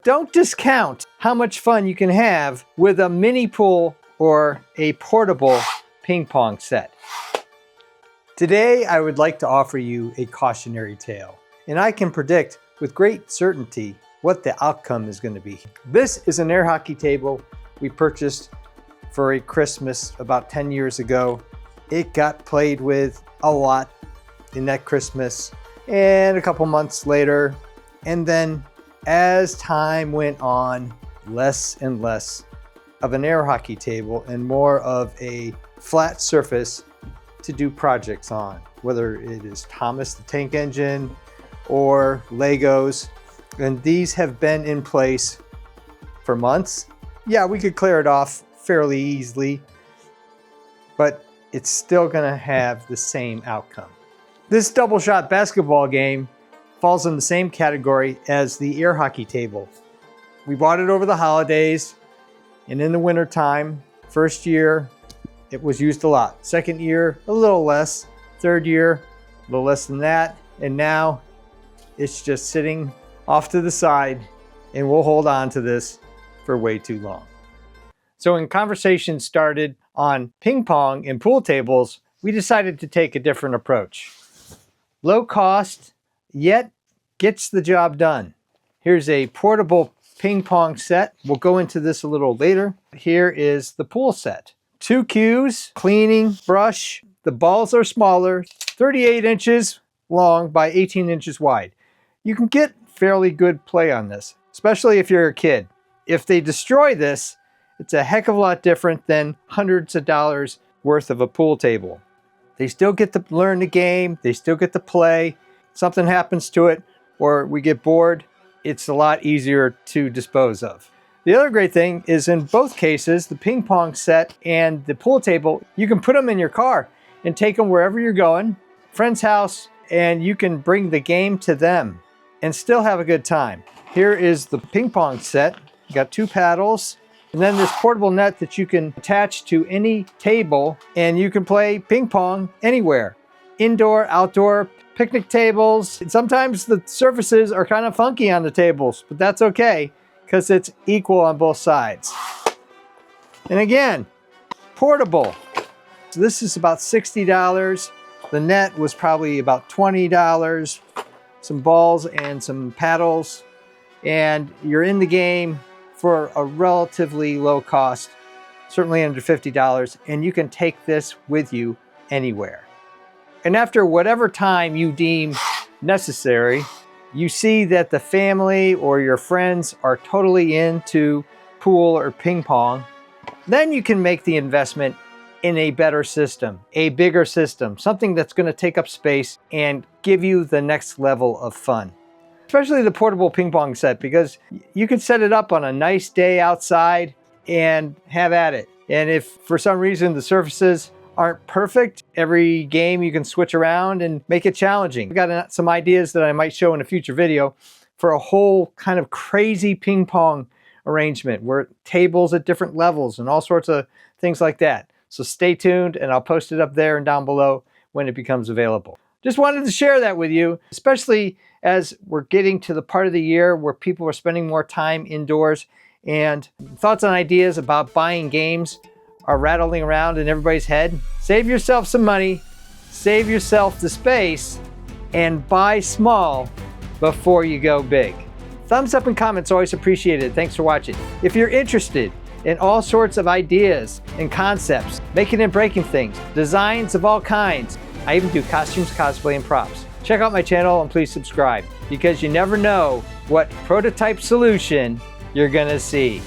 Don't discount how much fun you can have with a mini pool or a portable ping pong set. Today, I would like to offer you a cautionary tale, and I can predict with great certainty what the outcome is going to be. This is an air hockey table we purchased for a Christmas about 10 years ago. It got played with a lot in that Christmas and a couple months later, and then as time went on, less and less of an air hockey table and more of a flat surface to do projects on, whether it is Thomas the Tank Engine or Legos. And these have been in place for months. Yeah, we could clear it off fairly easily, but it's still gonna have the same outcome. This double shot basketball game falls in the same category as the air hockey table. We bought it over the holidays and in the winter time. First year, it was used a lot. Second year, a little less. Third year, a little less than that. And now it's just sitting off to the side, and we'll hold on to this for way too long. So when conversation started on ping pong and pool tables, we decided to take a different approach. Low cost, yet gets the job done. Here's a portable ping pong set. We'll go into this a little later. Here is the pool set. 2 cues, cleaning brush. The balls are smaller, 38 inches long by 18 inches wide. You can get fairly good play on this, especially if you're a kid. If they destroy this, it's a heck of a lot different than hundreds of dollars worth of a pool table. They still get to learn the game, they still get to play. Something happens to it or we get bored, it's a lot easier to dispose of. The other great thing is in both cases, the ping pong set and the pool table, you can put them in your car and take them wherever you're going, friend's house, and you can bring the game to them and still have a good time. Here is the ping pong set. You got 2 paddles, and then this portable net that you can attach to any table, and you can play ping pong anywhere. Indoor, outdoor, picnic tables. Sometimes the surfaces are kind of funky on the tables, but that's okay because it's equal on both sides. And again, portable. So this is about $60. The net was probably about $20. Some balls and some paddles, and you're in the game for a relatively low cost, certainly under $50, and you can take this with you anywhere. And after whatever time you deem necessary, you see that the family or your friends are totally into pool or ping pong, then you can make the investment in a better system, a bigger system, something that's going to take up space and give you the next level of fun. Especially the portable ping pong set, because you can set it up on a nice day outside and have at it. And if for some reason the surfaces aren't perfect, every game you can switch around and make it challenging. I've got some ideas that I might show in a future video for a whole kind of crazy ping pong arrangement where tables at different levels and all sorts of things like that. So stay tuned, and I'll post it up there and down below when it becomes available. Just wanted to share that with you, especially as we're getting to the part of the year where people are spending more time indoors, and thoughts and ideas about buying games are rattling around in everybody's head. Save yourself some money, save yourself the space, and buy small before you go big. Thumbs up and comments always appreciated. Thanks for watching. If you're interested in all sorts of ideas and concepts, making and breaking things, designs of all kinds, I even do costumes, cosplay, and props. Check out my channel and please subscribe, because you never know what prototype solution you're gonna see.